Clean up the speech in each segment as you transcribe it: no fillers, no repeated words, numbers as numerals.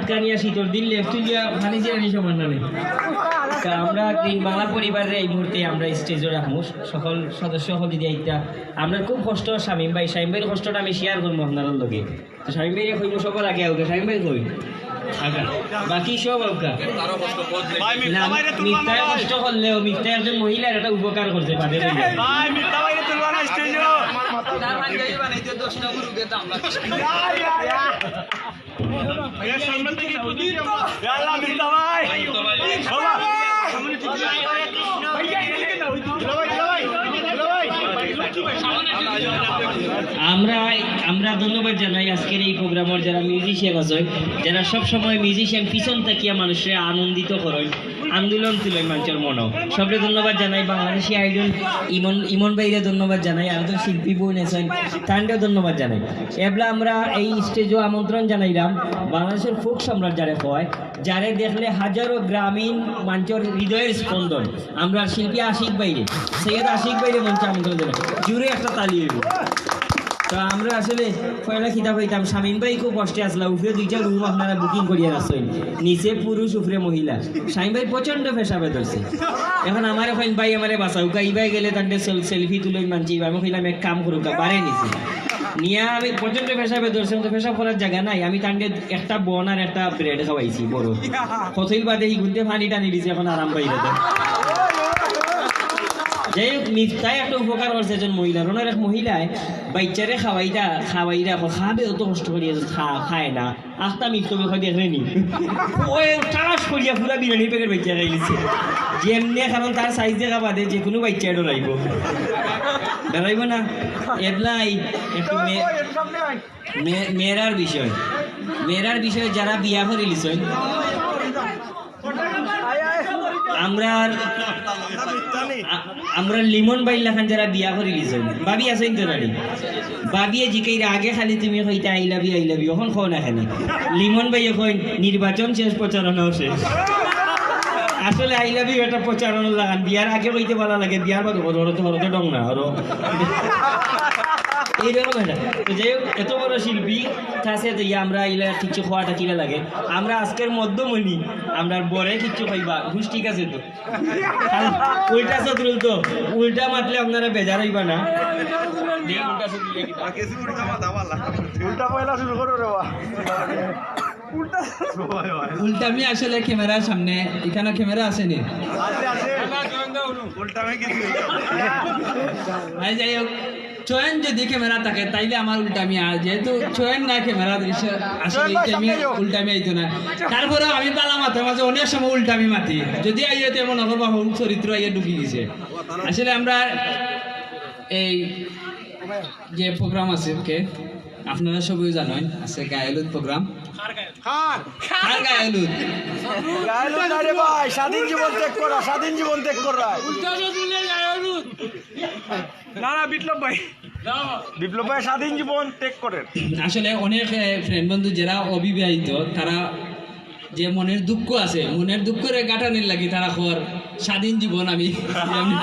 শীতকানিয়া শীতর দিন লেফটুলিয়া ভানি জিরানি সমান নামে আমরা গ্রিন বাংলা পরিবারের এই মুহূর্তে আমরা স্টেজে রাখবো সকল সদস্য হল দিদি আইতা আমরা খুব কষ্ট শামীম ভাইয়ের কষ্টটা আমি শেয়ার করবো আপনার লগে তো শামীম ভাই কইব সকল আগে আউকে শামীম ভাই কই আগা বাকি সব আউকা মিথ্যায় কষ্ট করলেও মিথ্যা একজন মহিলার একটা উপকার করছে বাদে আমরা ধন্যবাদ জানাই আজকের এই প্রোগ্রামের যারা মিউজিশিয়ান আছে যারা সব সময় মিউজিশিয়ান পিছন থাকিয়া মানুষের আনন্দিত করেন আন্দোলন তুলেন মানুষের মনো সবরে ধন্যবাদ জানাই বাংলাদেশি আইডল ইমন ভাইরে ধন্যবাদ জানাই আর তো শিল্পী বোন আছেন তান্ডেও ধন্যবাদ জানাই এবলা আমরা এই স্টেজও আমন্ত্রণ জানাইলাম বাংলাদেশের ফোক সম্রাট যারা হয় যারে দেখলে হাজারো গ্রামীণ মানুষের হৃদয়ের স্পন্দন আমরা শিল্পী আশিক বাইরে সৈয়দ আশিক বাইরে মঞ্চে আমন্ত্রণ জানাই জুড়ে একটা তালি হইব তো আমরা আসলে পয়লা খিতাব হইতাম শামীম ভাই খুব কষ্টে আসলা উপরে দুইটা রুম আপনারা বুকিং করিয়া রাখছেন নিচে পুরুষ উপরে মহিলা শামীম ভাই প্রচন্ড পেশাবে ধরছে এখন আমার এখন ভাই আমারে বাঁচাউকা ইবাই গেলে তার সেলফি তুলে মানছি আমি কইলাম এক কাম করুকা বাড়ে নিছি নিয়ে আমি প্রচন্ড পেশাবে ধরছিলাম তো পেশাব করার জায়গা নাই আমি তান্ডে একটা বন আর একটা ব্রেড খাওয়াইছি বড় কতই বাদে এই গুনতে পানি টানি দিছে এখন আরাম পাই যেতে যাই হোক মিথ্যাই একটা উপকার করছে একজন মহিলার ওনার এক মহিলায় বাচ্চারে খাওয়াইরা খাবে অত কষ্ট করিয়া খায় না আস্তা মিথ্য বিষয় দেখলেনি ওই টাস করিয়া পুরা বিরিয়ানির প্যাকেট বাচ্চা খাইলিছে যেমনি কারণ তার সাইজ দেখা বাদে যে কোনো বাচ্চা ডরাইব না এবলাই একটু মেয়েরার বিষয় যারা বিয়া করে লিছেন আমরা লিমন বাইল লাখান যারা বিয়া করে লিছেন বাবি আছেন তো রানি বাবিয়ে জিকাইরা আগে খালি তুমি কইতে আই লাভ ইউ এখন খাও না খালি লিমন ভাই এখন নির্বাচন শেষ প্রচারণাও শেষ আসলে আই লাভ ইউ একটা প্রচারণা লাগান বিয়ার আগে কইতে ভালো লাগে বিয়ার বাদ হরতে ডং না হরো এইরকম এটা তো যাই হোক এত বড় শিল্পী কাছে তো আমরা ইলা কিচ্ছু খাওয়াটা কিলা লাগে আমরা আজকের মধ্যমণি আমরা বরে কিচ্ছু খাইবা ঘুষ ঠিক আছে তো উল্টা শত্রুল তো উল্টা মাতলে আপনারা বেজার হইবা না উল্টামি আসলে ক্যামেরার সামনে এখানে ক্যামেরা আসেনি যাই হোক চয়ন যদি ক্যামেরা থাকে তাইলে আমার উল্টামি যেহেতু চয়ন না ক্যামেরা দৃশ্য আসলে উল্টামি আইতো না তারপরেও আমি পালা মাথা মাঝে অনেক সময় উল্টামি মাতি যদি আইয়ে তেমন অগর বা চরিত্র আইয়ে ঢুকি গেছে আসলে আমরা এই যে প্রোগ্রাম আছে আপনারা সবাই জানেন আছে গায়েলুদ প্রোগ্রাম স্বাধীন জীবন ত্যাগ করা না বিপ্লব ভাই স্বাধীন জীবন ত্যাগ করেন আসলে অনেক ফ্রেন্ড বন্ধু যারা অবিবাহিত তারা যে মনের দুঃখ আছে মনের দুঃখের গাঁটানির লাগি তারা খর স্বাধীন জীবন আমি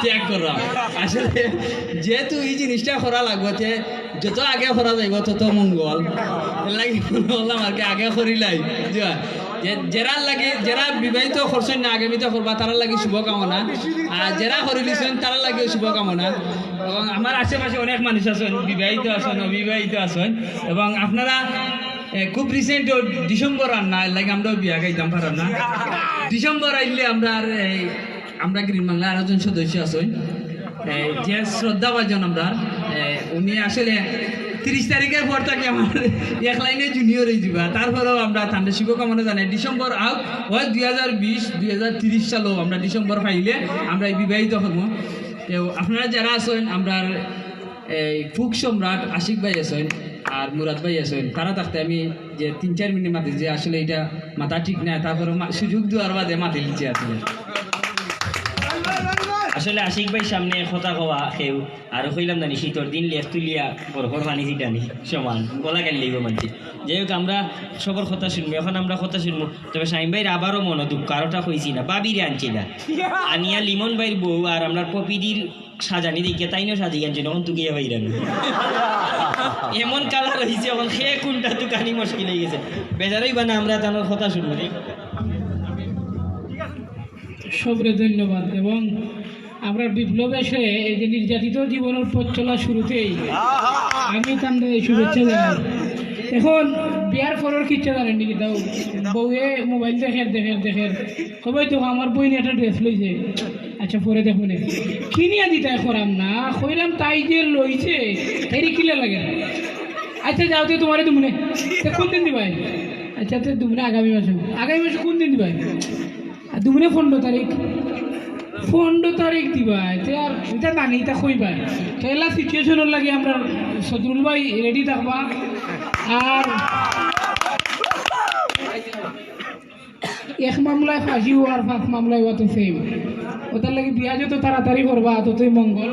ত্যাগ করলাম আসলে যেহেতু এই জিনিসটা করা লাগবে যত আগে করা যাইব তত মঙ্গল লাগি বললাম আর কি আগে করিলাই যারা বিবাহিত করছেন না আগামীতে করবা তারা লাগে শুভকামনা আর যারা করিলিছেন তারা লাগে শুভকামনা এবং আমার আশেপাশে অনেক মানুষ আছেন বিবাহিত আছেন অবিবাহিত আছেন এবং আপনারা খুব রিসেন্ট ডিসেম্বর আর না লাগে আমরাও বিয়া গাইতাম পারাম না ডিসেম্বর আইলে আমরা গ্রিন বাংলা আর একজন সদস্য আছেন যে শ্রদ্ধাভাজন আমরা উনি আসলে 30 তারিখের পর থেকে আমার এক লাইনে জুনিয়র হয়ে যাবা তারপরেও আমরা ঠান্ডা শুভকামনা জানাই ডিসেম্বর আউট হয় 2020-2030 সালেও আমরা ডিসেম্বর পাইলে আমরা এই বিবাহিত হব আপনারা যারা আছেন আমরা এই ফুক সম্রাট আশিক ভাই আছেন আর মুরাদ ভাই আছেন তারা থাকতে আমি যে 3-4 মিনিট মাতি যে আসলে এটা মাথা ঠিক না তারপরে সুযোগ দেওয়ার বাদে মাতি লিচে আসলে আসলে আশিক ভাই সামনে কথা কওয়া কেউ আর কইলাম জানি শীতর দিন লেখ তুলিয়া বরফর পানি ছিটানি সমান গলা গেল লিব মানছি। যাই হোক আমরা সবার কথা শুনবো, এখন আমরা কথা শুনবো। তবে শাহিম ভাইয়ের আবারও মনে দুঃখ, আরোটা কইছি না, বাবিরে আনছি না আনিয়া লিমন ভাইয়ের বউ আর আমরা পপিদির সাজানি দিকে তাই না সাজি আনছি, তখন তুকিয়া ভাইরা এমন কালার হয়েছে এখন সে কোনটা দোকানি মুশকিল হয়ে গেছে। বেজারই বানা আমরা তার কথা শুনবো। সবরে ধন্যবাদ। এবং আমরা বিপ্লব এসে এই যে নির্যাতিত জীবনের পথ চলা শুরুতেই আমি তাদের শুভেচ্ছা জানাই। এখন বিয়ার পরের কিচ্ছা জানেন নাকি তাও বউয়ে মোবাইল দেখের সবাই তো আমার বই নিয়ে একটা ড্রেস লইছে, আচ্ছা পরে দেখো না কিনিয়া দিতে করাম না কইলাম তাই যে লইছে এরই কিলে লাগে। আচ্ছা যাও তো তোমারে দুমনে কোন দিন দিবাই? আচ্ছা তো দুমনে আগামী মাসে কোন দিন দিবাই? আর দুমনে 15 তারিখ দিবাই তে আর এটা জানি তা কইবাই খেলা সিচুয়েশনের লাগে আমরা সদরুল ভাই রেডি থাকবা। আর এক মামলায় ফাঁসি আর 5 মামলায় হওয়া তো সেম, ওটার লাগে বিয়া যত তাড়াতাড়ি করবা ততই মঙ্গল।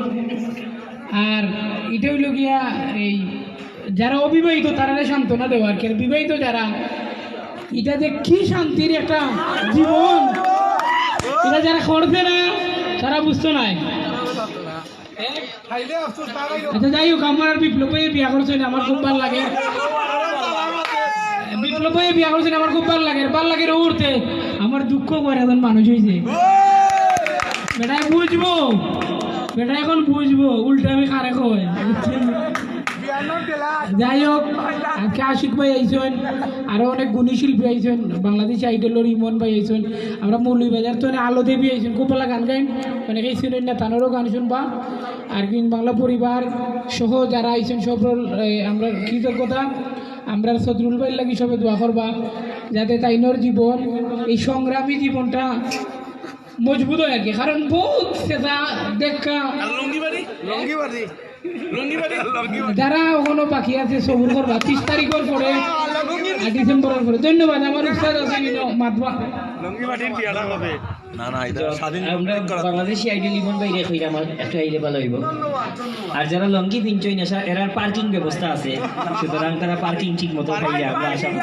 আর এটা হইল গিয়া এই যারা অবিবাহিত তারা সান্ত্বনা দেওয়া আর কি, আর বিবাহিত যারা এটা যে কি শান্তির একটা জীবন এটা যারা করছে না তারা বুঝতো নাই। আচ্ছা যাই হোক, আমার আর বিপ্লব ভাই বিয়া করছেন আমার খুব ভালো লাগে, বিপ্লব ভাই বিয়া করছেন আমার খুব ভালো লাগে উঠতে আমার দুঃখ করে এখন মানুষ হয়েছে বেটা বুঝবো, বেটা এখন বুঝবো উল্টে আমি খারে কই। যাই হোক, আজকে আশিক ভাই আইসেন, আরো অনেক গুণী শিল্পী আইসেন, বাংলাদেশ আইডলের ইমন ভাই আইসেন, আমরা মৌলভীবাজার তো আলো দেবী আইসেন, খুব ভালো গান গাইন, অনেকেই শুনেন না তানেরও গান শুনবা। আর কি বাংলা পরিবার সহ যারা আইসেন সব আমরা কৃতজ্ঞতা, আমরা সদরুল ভাইয়ের লাগি সবে দোয়া করবা যাতে তাইনোর জীবন এই সংগ্রামী জীবনটা মজবুত হয় আর কি। কারণ বহুত সেটা দেখা যারা ওখানে বাকি আছে সবুর করবা 30 তারিখের পরে আর ডিসেম্বরের পরে। ধন্যবাদ। আমার উস্তাদ আছে মাতবা আমরা বাংলাদেশি আইডল ইমন ভাই রেখে আমার একটা আইলে ভালো হইব। আর যারা লঙ্গি পিঞ্চই না এরার পার্কিং ব্যবস্থা আছে, সুতরাং তারা পার্কিং ঠিক মতো পাইলে আমরা আশা করি।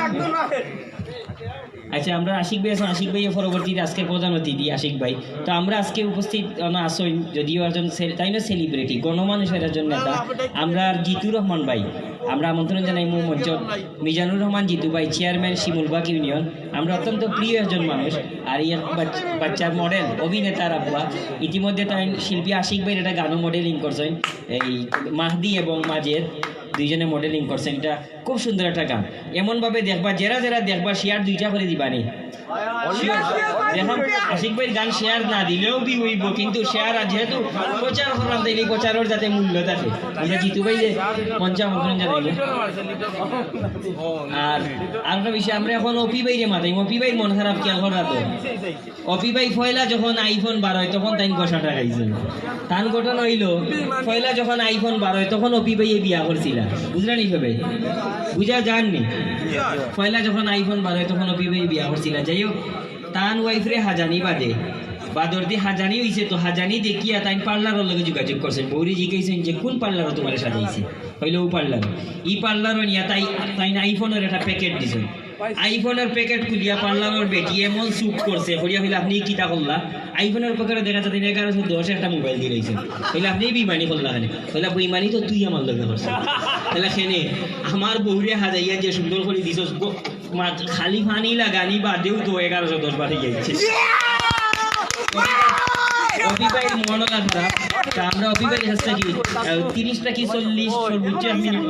আচ্ছা আমরা আশিক ভাই আছেন, আশিক ভাইয়ের পরবর্তীতে আজকের প্রধান অতিথি আশিক ভাই। তো আমরা আজকে উপস্থিত আসই যদিও একজন তাই না সেলিব্রিটি গণমানুষের একজন নেতা, আমরা জিতুর রহমান ভাই আমরা আমন্ত্রণ জানাই মঞ্চ মিজানুর রহমান জিতু ভাই, চেয়ারম্যান শিমুলবাগ ইউনিয়ন। আমরা অত্যন্ত প্রিয় একজন মানুষ আর ইয়ার বাচ্চার মডেল অভিনেতার আব্বা। ইতিমধ্যে তাই শিল্পী আশিক ভাইয়ের একটা গানও মডেলিং করছেন, এই মাহদি এবং মাজের দুইজনে মডেলিং করছেন। এটা খুব সুন্দর একটা গান, এমনভাবে দেখবা যারা দেখবা শেয়ার 2টা করে দিবানি। দেখুন আশিক ভাইয়ের গান শেয়ার না দিলেও বি হইব, কিন্তু শেয়ার যেহেতু প্রচার করলাম তাই প্রচারের যাতে মূল্য থাকে। আমরা জিতু ভাই যে মঞ্চে আমন্ত্রণ জানাইব। আর আরেকটা বিষয়, আমরা এখন অপি ভাইরে মাথাই, অপি ভাই মন খারাপ খেয়াল করা তো অপি ভাই ফয়লা যখন আইফোন 12 হয় তখন তাই গোসাটা খাইছিল। তান ঘটনা হইল ফয়লা যখন আইফোন 12 হয় তখন অপি ভাইয়ে বিয়া করছিল, বুঝলেন ভাই? বুঝা যাননি? ফয়লা যখন আইফোন 12 হয় তখন অপি ভাই বিয়া করছিল। যাই হোক, তান ওয়াইফরে হাজানি বাদর দিয়ে হাজানি হয়েছে, তো হাজানি দেখিয়া তাই পার্লারের লগে যোগাযোগ করছেন। বৌরি জিজ্ঞাসেন যে কোন পার্লারও তোমার সাজাইছে, হইলে ও পার্লার। ই পার্লারও নিয়ে তাই আইফোনের একটা প্যাকেট দিছেন। আইফোনের প্যাকেট খুলিয়া পার্লারের বেটি এমন চুপ করছে, হইয়া হইলে আপনি কিতা করলা? আইফোনের প্যাকেটে দেখা যাচ্ছে 1110 একটা মোবাইল দিয়ে রয়েছেন, হইলে আপনি বিমানি করলা খানে, হইলে বিমানি তো তুই আমার লগে করছে। তাহলে খেনে আমার বৌরে হাজাইয়া যে সুন্দর করে দিছ, খালি পানি লাগানি বাদেও তো 1110 বাড়ি যাচ্ছে। অভিবাহীর মনটা খারাপ, তা আমরা অভিবাহী হাসতে কি 30টা কি 40 সর্বোচ্চ মিনিট।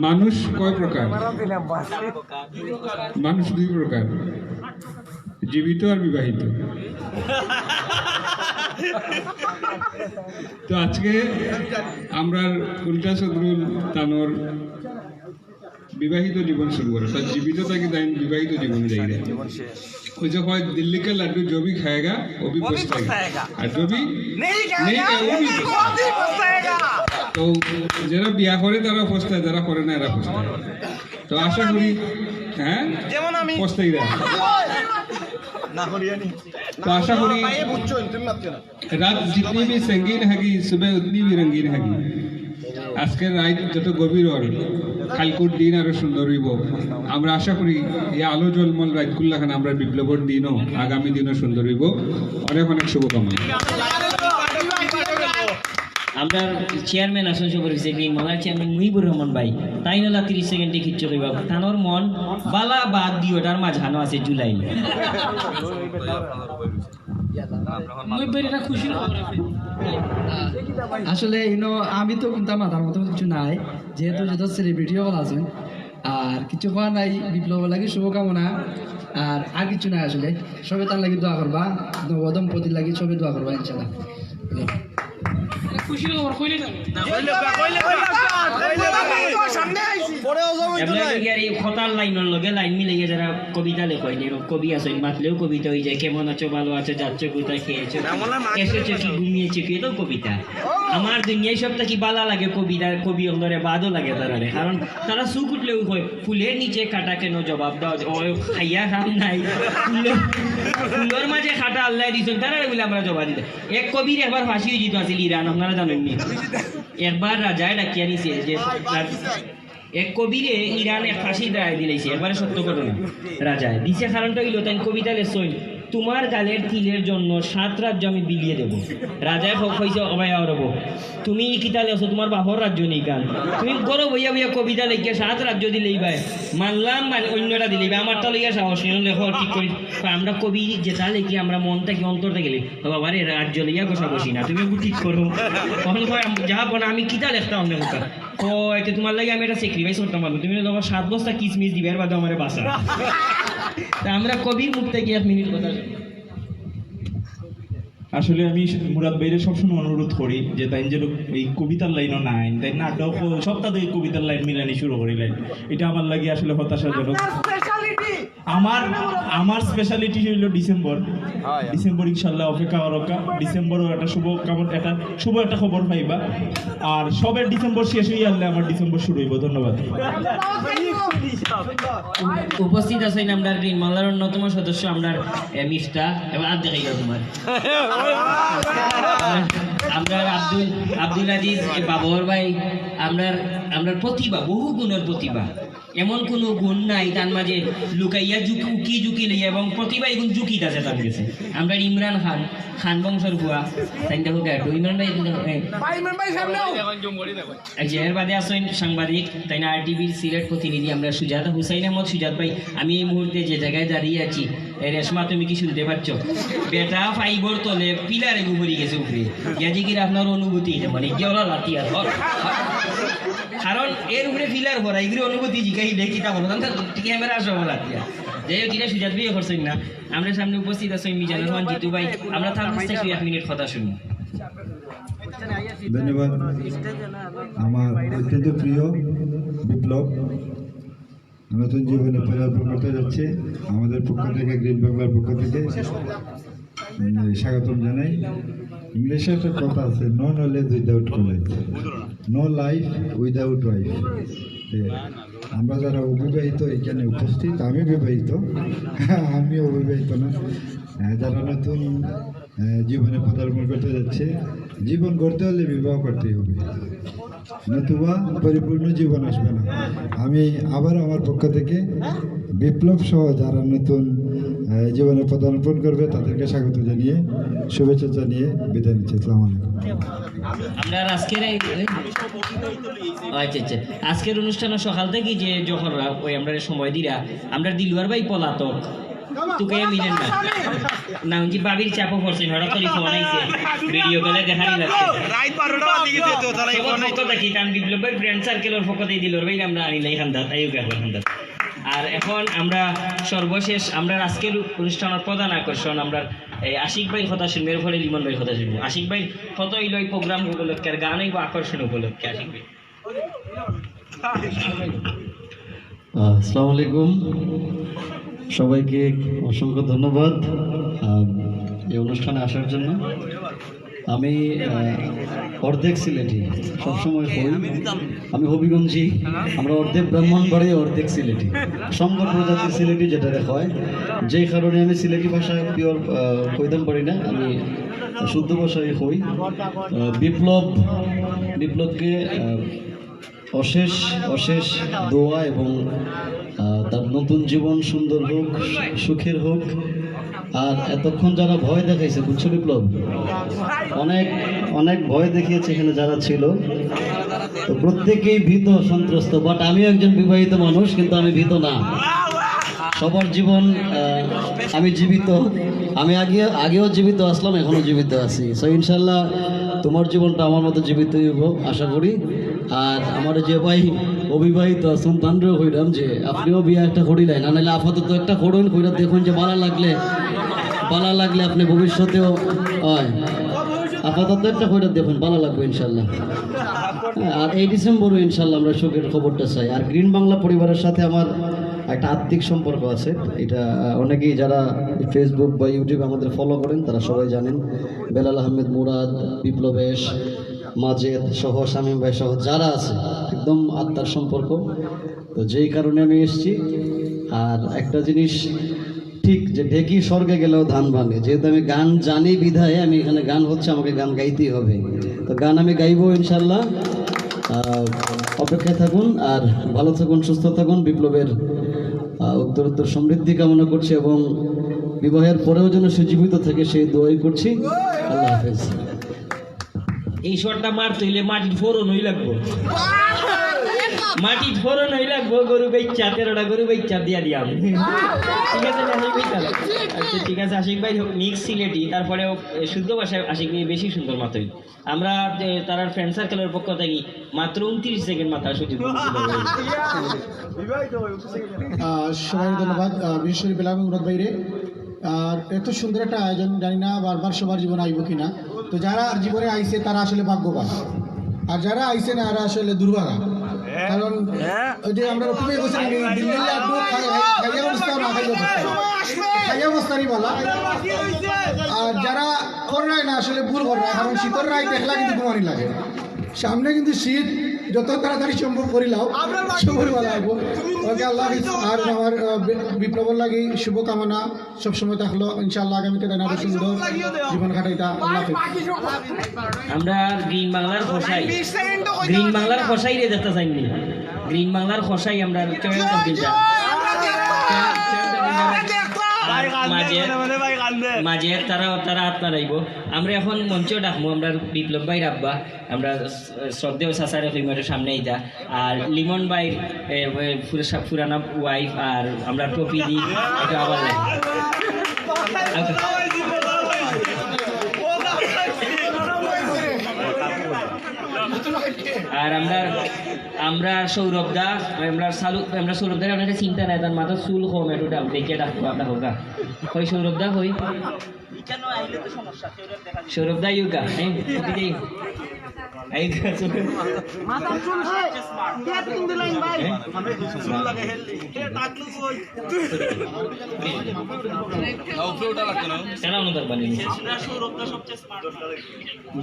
মানুষ কয় প্রকার? মানুষ 2 প্রকার, জীবিত আর বিবাহিত। তো আজকে আমরা উল্টা সদরুল তানোর বিবাহিত জীবন শুরু করে, তার জীবিত থাকি তাই বিবাহিত জীবনে যাই রে। ওই যে হয় দিল্লি কা লাড্ডু जो भी खाएगा वो भी पछताएगा আর जो भी नहीं खाएगा वो भी पछताएगा। তো যারা বিয়া করে তারা পছতায়, যারা করে না এরা পছতায়। তো আশা করি হ্যাঁ যেমন আমি পছতাই রা तो आशा करी रात जितनी भी संगीन हैगी सुबह उतनी भी रंगीन हैगी আজকের রাত যত গভীর হল কালকুর দিন আরো সুন্দর হইব আমরা আশা করি এই আলো জলমল রাতগুল্লাখান আমরা বিপ্লবর দিনও আগামী দিনও সুন্দর হইব অনেক অনেক শুভকামনা আমরা চেয়ারম্যান আসন সবর হয়েছে মালার চেয়ারম্যান মুহিবুর রহমান ভাই তাই নলা 30 সেকেন্ডে কিচ্ছু কইবা তানোর মন বালা বাদ দিওটার মাঝখানো আছে জুলাই মই বেরিটা খুশি খবর আছে আসলে আমি তো কিন্তু মাথার মতো কিছু নাই যেহেতু যত সেলিব্রিটি হল আছেন আর কিছু হওয়া নাই বিপ্লব লাগে শুভকামনা আর কিছু নাই আসলে সবে তার লাগি দোয়া করবা নবদম্পতির লাগি সবে দোয়া করবা ইনশাল্লাহ খুশি খবর কইলে যাবে এই খতার লাইনের লগে লাইন মিলে যারা কবিতা লেখেন এরকম কবি আছেন মাতলেও কবিতা হয়ে যায় কেমন আছো ভালো আছো যাচ্ছ কোথায় খেয়েছো এসেছো কি ঘুমিয়েছো কি এটাও কবিতা আমার দুনিয়ায় সবটা কি বালা লাগে কবিতা কবি অন্তরে বাদও লাগে তারা কারণ তারা সুখ উঠলেও হয় ফুলের নিচে কাটা কেন জবাব দাও ও খাইয়া খাম নাই ফুলের মাঝে খাটা আল্লাহ দিয়েছেন তারা বলে আমরা জবাব দিতে এক কবির একবার ফাঁসি হয়ে যেত আছিল ইরান আপনারা জানেননি একবার রাজায় ডাকিয়া নিছে যে এক কবিরে ইরানে ফাঁসি দায় দিলেছে একবারে সত্য ঘটনা রাজায় দিছে কারণটা হইল তাই কবিতা লেসইন তোমার গালের তিলের জন্য 7 রাজ্য আমি বিলিয়ে দেব রাজায় কইছে অবায়া রব তুমি কিতা লেছো তোমার বাপর রাজ্য নেই গান তুমি গরব হইয়া হইয়া কবিতা লিখে 7 রাজ্য দিলেই ভাই মানলাম মানে অন্যটা দিলেই ভাই আমারটা লইয়া সাহস নিল লেখো ঠিক করি আমরা কবি যেটা লিখি আমরা মন থেকে অন্তর থেকে লিখি বাবা রে রাজ্য লইয়া বসা বসি না তুমি ঠিক করো তখন যা বনা আমি কিতা লিখতাম অন্য কথা ও এটা তোমার লাগে আমি এটা স্যাক্রিফাইস করতাম পারবো তুমি তোমার 7 বস্তা কিসমিস দিবার বাদে আমার বাসা তা আমরা কবির মুখ থেকে 1 মিনিট কথা আসলে আমি মুরাদ ভাইয়ের সবসময় অনুরোধ করি যে তাই যে এই কবিতার লাইনও নাই তাই নাটক সপ্তাহে এই কবিতার লাইন মিলানি শুরু করিলেন এটা আমার লাগে আসলে হতাশাজনক আমার স্পেশালিটি হইল ডিসেম্বর ইনশাল্লাহ অপেক্ষা করকা ডিসেম্বরও একটা শুভ একটা খবর পাইবা আর সবের ডিসেম্বর শেষ হয়ে গেলে আমার ডিসেম্বর শুরু হইব ধন্যবাদ উপস্থিত আছেন আমরা গ্রিনমালার অন্যতম সদস্য আমরা মিফতা এবং আর দেখাই তোমার আমরা আব্দুল আজিজ বাবর ভাই আমরা প্রতিভা বহু গুণের প্রতিভা এমন কোনো গুণ নাই তার মাঝে লুকাইয়া ঝুঁকি লইয়া এবং প্রতিভা এগুন ঝুঁকিত আছে তার কাছে আমরা ইমরান খান বংশের ভুয়া তাই দেখো একটু ইমরান ভাই এর বাদে আসেন সাংবাদিক তাই না RTVর সিলেট প্রতিনিধি আমরা সুজাত হুসাইন আহমদ সুজাত ভাই আমি এই মুহূর্তে যে জায়গায় দাঁড়িয়ে আছি রেশমা তুমি কি শুনতে পাচ্ছ বেটা ফাইবর তলে পিলারে গুবরি গেছে উপরে ইয়াজিকির আপনার অনুভূতি মানে গেওলা লাতি আর কারণ এর উপরে ফিলার ভরা এগুলি অনুভূতি জিগাই দেখি তা বলো ক্যামেরা আসো লাতি যাই হোক এটা সুজাত ভাই করছেন না আমরা সামনে উপস্থিত আছেন মিজানুর রহমান জিতু ভাই আমরা তার কাছ থেকে 1 মিনিট কথা শুনি ধন্যবাদ আমার অত্যন্ত প্রিয় বিপ্লব নতুন জীবনে পদার্পণ করতে যাচ্ছে আমাদের পক্ষ থেকে গ্রিন বাংলার পক্ষ থেকে স্বাগতম জানাই ইংলিশে একটা কথা আছে no knowledge without college no life without wife আমরা যারা অবিবাহিত এখানে উপস্থিত আমি বিবাহিত আমি অবিবাহিত না যারা নতুন জীবনে পদার্পণ করতে যাচ্ছে জীবন গড়তে হলে বিবাহ করতেই হবে নতুবা পরিপূর্ণ জীবন আসবে না আমি আবার আমার পক্ষ থেকে বিপ্লব সহ যারা নতুন জীবনে পদার্পণ করবে তাদেরকে স্বাগত জানিয়ে শুভেচ্ছা জানিয়ে বিদায় নিচ্ছি আসসালামু আলাইকুম আমরা আচ্ছা আজকের অনুষ্ঠানে সকাল থেকে যে যখন ওই আমরা সময় দিরা আমরা দিলওয়ার ভাই পলাতক তোকে মিলেন না না উনি বাবির চাপও পড়ছেন হঠাৎ করে ফোন আইছে ভিডিও কলে দেখানি লাগছে রাত 12টা বাজে গেছে তো তারা ফোন আইছে তো কি কান বিপ্লবের ফ্রেন্ড সার্কেলের পক্ষতে দিলওয়ার ভাই আমরা আনিলাই খান্দাত আইও কে খান্দাত আর এখন আমরা সর্বশেষ আমরা আজকের অনুষ্ঠানের প্রধান আকর্ষণ আমরা আশিক ভাইয়ের কথা শুনবো এর ফলে লিমন ভাইয়ের কথা শুনবো আশিক ভাই কত হইল এই প্রোগ্রাম উপলক্ষে আর গান হইব আকর্ষণ উপলক্ষে আশিক ভাই আসসালামু আলাইকুম সবাইকে অসংখ্য ধন্যবাদ এই অনুষ্ঠানে আসার জন্য আমি অর্ধেক সিলেটি সবসময় হই। আমি হবিগঞ্জি, আমরা অর্ধেক ব্রাহ্মণবাড়ি, অর্ধেক সিলেটি, সংকট প্রজাতির সিলেটি যেটা হয়। যেই কারণে আমি সিলেটি ভাষা পিওর কইতাম পারি না, আমি শুদ্ধ ভাষায় হই। বিপ্লবকে অশেষ অশেষ দোয়া এবং তার নতুন জীবন সুন্দর হোক, সুখের হোক। আর এতক্ষণ যারা ভয় দেখাইছে, বুঝছো বিপ্লব, অনেক অনেক ভয় দেখিয়েছে এখানে যারা ছিল, তো প্রত্যেকেই ভীত সন্ত্রস্ত। বাট আমি একজন বিবাহিত মানুষ, কিন্তু আমি ভীত না। সবার জীবন, আমি জীবিত, আমি আগেও জীবিত আসলাম, এখনো জীবিত আছি। সো ইনশাল্লাহ তোমার জীবনটা আমার মতো জীবিতই হবো আশা করি। আর আমার যে ভাই অবিবাহিত আছেন তান্ডেও কইলাম যে আপনিও বিয়ে একটা করিলেন, না নাহলে আপাতত একটা করুন, কইরা দেখুন যে ভালো লাগলে আপনি ভবিষ্যতেও হয়। আপাতত একটা কইরা দেখুন, ভালো লাগবে ইনশাল্লাহ। আর এই ডিসেম্বরও ইনশাল্লাহ আমরা সুখের খবরটা চাই। আর গ্রিন বাংলা পরিবারের সাথে আমার একটা আত্মিক সম্পর্ক আছে, এটা অনেকেই যারা ফেসবুক বা ইউটিউবে আমাদের ফলো করেন তারা সবাই জানেন। বেলাল আহমেদ, মুরাদ, বিপ্লবেশ, মাজেদ সহ, শামীম ভাই সহ যারা আছে, একদম আত্মার সম্পর্ক। তো যেই কারণে আমি এসেছি। আর একটা জিনিস ঠিক, যে ঢেকি স্বর্গে গেলেও ধান ভাঙে, যেহেতু আমি গান জানি বিধায় আমি এখানে, গান হচ্ছে, আমাকে গান গাইতেই হবে। তো গান আমি গাইবো ইনশাল্লাহ। অপেক্ষায় থাকুন, আর ভালো থাকুন, সুস্থ থাকুন। বিপ্লবের উত্তরোত্তর সমৃদ্ধি কামনা করছি এবং বিবাহের পরেও যেন সে জীবিত থাকে সেই দোয়াই করছি। আল্লাহ হাফেজ। এই শটটা মারতে হইলে মাটির ফোড়ন হই লাগবো, মাটির ফোড়ন হই লাগবো। গরু বেচ্চা 13টা গরু বেচ্চা দিয়া দিয়াম। ঠিক আছে না আশিক ভাই? তাহলে আচ্ছা ঠিক আছে, আশিক ভাই মিক্স সিলেটি, তারপরেও শুদ্ধ ভাষায় আশিক ভাই বেশি সুন্দর মাতই। আমরা তার ফ্রেন্ড সার্কেলের পক্ষ থেকে মাত্র 29 সেকেন্ড মাথা সুযোগ সবাই ধন্যবাদ, বিশেষ করে বেলাল মুরাদ ভাইরে। আর এত সুন্দর একটা আয়োজন, জানি না বারবার সবার জীবনে আইব কিনা। তো যারা জীবনে আইছে তারা আসলে ভাগ্যবান, আর যারা আইছে না তারা আসলে দুর্ভাগা। কারণ ওই যে আমরা খুবই বসে খাইয়া অবস্থারই বলা। আর যারা কররায় না আসলে ভুল কররায়, কারণ শীতের রায় দেখলা কিন্তু ঘুমানি লাগে। সামনে কিন্তু শীত, যত তাড়াতাড়ি সম্ভব করিলাও সবর ভালো হইব। ওকে আল্লাহ হাফিজ। আর আমার বিপ্লবের লাগি শুভকামনা সবসময় থাকলো। ইনশাআল্লাহ আগামীতে আরো সুন্দর জীবন কাটাইতা। আল্লাহ হাফিজ। আমরা গ্রিন বাংলার খসাই রে দেখতে চাইনি। গ্রিন বাংলার খসাই আমরা মাঝে তারা আত্মা রাইব। আমরা এখন মঞ্চ ডাকবো, আমরা বিপ্লব ভাই রাখবা, আমরা শ্রদ্ধেয় সাসারে ফিল্মের সামনে আইতা, আর লিমন ভাই পুরানা ওয়াইফ, আর আমরা টপি দিই এটা আবার আর আমরা সৌরভ দা, আমরা সৌরভ দা আপনার চিন্তা নাই, তার মাথা চুল কম, একটু দেখে ডাকবো আপনার হোক। কই সৌরভ দা, কই সৌরভ দা? ইউকা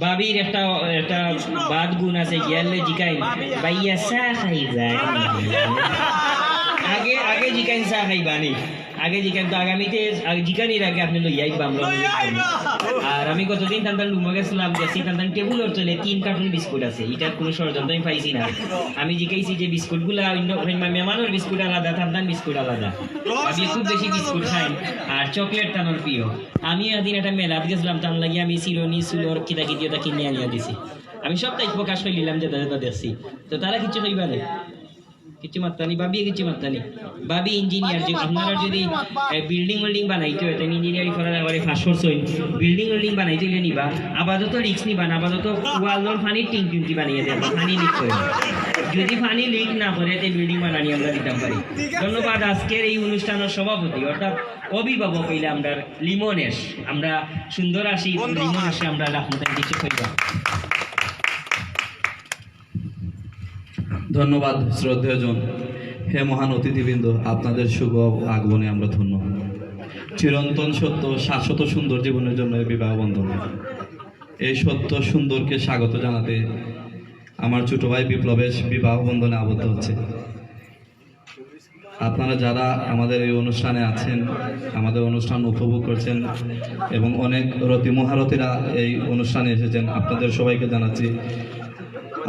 বাবির একটা বাদ গুণ আছে, গিয়ালে জিকাই ভাইয়া চা খাইবা, আগে জিকাইন চা খাইবানি, আগে জিকান। তো আগামীতে জিকানির আগে আপনি লইয়াই বাংলা। আর আমি গতদিন তান্তান রুমে গেছিলাম, গেছি তান্তান টেবুলের চলে 3 কার্টুন বিস্কুট আছে। এটার কোনো ষড়যন্ত্র আমি পাইছি না। আমি জিকাইছি যে বিস্কুটগুলা মেহমানের বিস্কুট আলাদা, তান্তান বিস্কুট আলাদা। আমি খুব বেশি বিস্কুট খাই, আর চকলেট টানোর প্রিয়। আমি একদিন একটা মেলাত গেছিলাম, তার লাগে আমি চিরনি চুলোর কিতাকিটি ওটা কিনে আনিয়া দিছি। আমি সবটাই প্রকাশ করে নিলাম যে তাদের দেখছি। তো তারা কিছু কইবা না, কিছু মাত্রানি, বাবি কিছু মাত্রানি। বাবি ইঞ্জিনিয়ার, যে আপনারা যদি বিল্ডিং বানাইতে হয়, তাই ইঞ্জিনিয়ারিং করার আবার 5 বছর বিল্ডিং বানাইতে হলে নিবা, আপাতত রিক্স নিবা না, আপাতত ওয়ালর পানির টিঙ্কি বানিয়ে দেবা, পানি লিক করে। যদি পানি লিক না করে তাই বিল্ডিং বানানি আমরা দিতাম পারি। ধন্যবাদ। আজকের এই অনুষ্ঠানের সভাপতি অর্থাৎ অভিভাবক হইলে আমরা লিমনেশ, আমরা সুন্দর আসি লিমনেশে আমরা রাখতে কিছু কইবা। ধন্যবাদ শ্রদ্ধেয়জন। হে মহান অতিথিবৃন্দ, আপনাদের শুভ আগমনে আমরা ধন্য। চিরন্তন সত্য, শাশ্বত সুন্দর জীবনের জন্য বিবাহ বন্ধন। এই সত্য সুন্দরকে স্বাগত জানাতে আমার ছোট ভাই বিপ্লবেশ বিবাহ বন্ধনে আবদ্ধ হচ্ছে। আপনারা যারা আমাদের এই অনুষ্ঠানে আছেন, আমাদের অনুষ্ঠান উপভোগ করছেন এবং অনেক রতি মহারথীরা এই অনুষ্ঠানে এসেছেন, আপনাদের সবাইকে জানাচ্ছি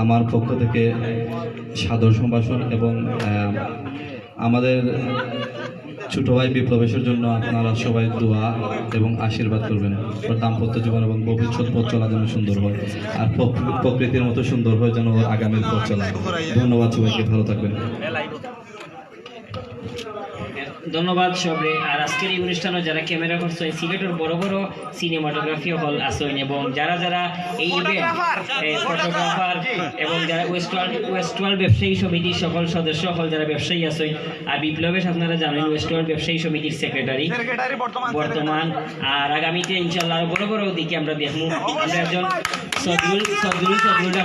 আমার পক্ষ থেকে সাদর সম্ভাষণ এবং আমাদের ছোট ভাই বিপ্লবেশের জন্য আপনারা সবাই দোয়া এবং আশীর্বাদ করবেন। ওর দাম্পত্য জীবন এবং ভবিষ্যৎ পথ চলা যেন সুন্দর হয়, আর প্রকৃতির মতো সুন্দর হয় যেন ওর আগামীর পথ চলা। ধন্যবাদ সবাইকে, ভালো থাকবেন। ধন্যবাদ সবরে। আর আজকের এই অনুষ্ঠানে যারা ক্যামেরা করছে, সিলেটের বড় বড় সিনেমাটোগ্রাফি হল আসেন এবং যারা যারা এই ফটোগ্রাফার এবং যারা ওয়েস্টওয়ার্ল্ড ব্যবসায়ী সমিতির সকল সদস্য হল, যারা ব্যবসায়ী আছেন। আর বিপ্লবেশ আপনারা জানেন ওয়েস্টওয়ার্ল্ড ব্যবসায়ী সমিতির সেক্রেটারি বর্তমান। আর আগামীতে ইনশাল্লাহ আরো বড় বড় দিকে আমরা দেখবো। আমরা একজন সদরুলটা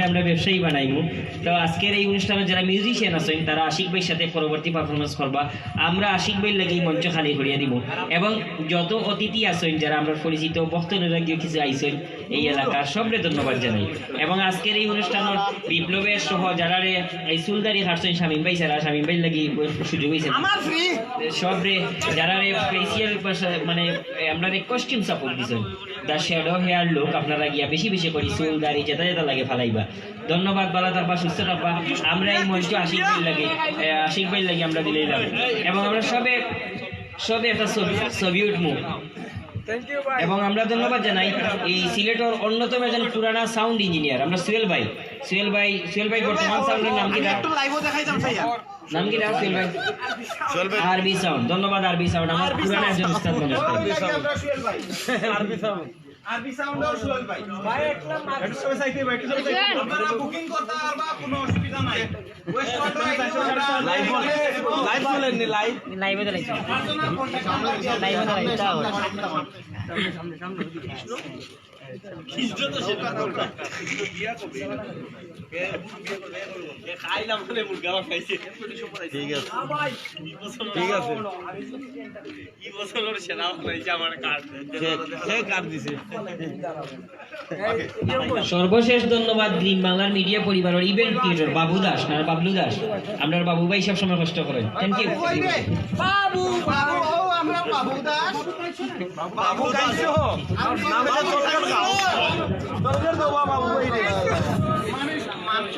আমরা ব্যবসায়ী বানাইবো। তো আজকের এই অনুষ্ঠানে যারা মিউজিশিয়ান আছেন তারা আশিক ভাইয়ের সাথে পরবর্তী পারফরমেন্স করবা। আমরা আশিক ভাইয়ের লাগে মঞ্চ খালি করিয়া দিব এবং যত অতিথি আছেন যারা আমরা পরিচিত বক্তব্যরা গিয়ে কিছু আইসেন এই এলাকার সবরে ধন্যবাদ জানাই। এবং আজকের এই অনুষ্ঠানের বিপ্লবের সহ যারা এই চুলদারি হারছেন শামীম ভাই ছাড়া, শামীম ভাই লাগি সুযোগ হয়েছে সবরে যারা ফেসিয়াল মানে আমরা কস্টিউম সাপোর্ট দিচ্ছেন, দ্য শ্যাডো হেয়ার লুক আপনারা গিয়া বেশি বেশি করি চুল দাড়ি যেটা যেটা লাগে ফালাইবা। ধন্যবাদ, ভালো থাকবা, সুস্থ থাকবা। আমরা এই মঞ্চ আশিক ভাই লাগে আমরা দিলেই লাগবে এবং আমরা সবে একটা ছবি উঠবো। এবং আমরা ধন্যবাদ জানাই এই সিলেটের অন্যতম একজন পুরানা সাউন্ড ইঞ্জিনিয়ার আমরা সোহেল ভাই বর্তমান সাউন্ডের নাম কি সোহেল ভাই আরবি সাউন্ড। ধন্যবাদ আরবি সাউন্ড, আমার পুরানা একজন উস্তাদ মানুষ। আরবি সাউন্ড আর সোহেল ভাই একটু সবাই সাইতে ভাই, একটু সবাই সাইতে আপনারা বুকিং করতে পারবা, কোনো অসুবিধা নাই। ওয়েস্ট লাইভ চলেন নি, লাইভে চালাইছি, লাইভে চালাইছি ইজ্জত সে কথা বিয়া কবি খাইলাম বলে মুরগা খাইছে। ঠিক আছে ভাই, ঠিক আছে কি বছর সেনা হইছে আমার কার্ড সে কার্ড দিছে। সর্বশেষ ধন্যবাদ গ্রিন বাংলার মিডিয়া পরিবারের ইভেন্ট ক্রিয়েটর বাবু দাস আর বাবলু দাস। আপনার বাবু ভাই সব সময় কষ্ট করেন। থ্যাংক ইউ বাবু আমরা বাবু দাস বাবু গাইছো নামে চলকার গাও চলকার দাও বাবু ভাই রে মানুষ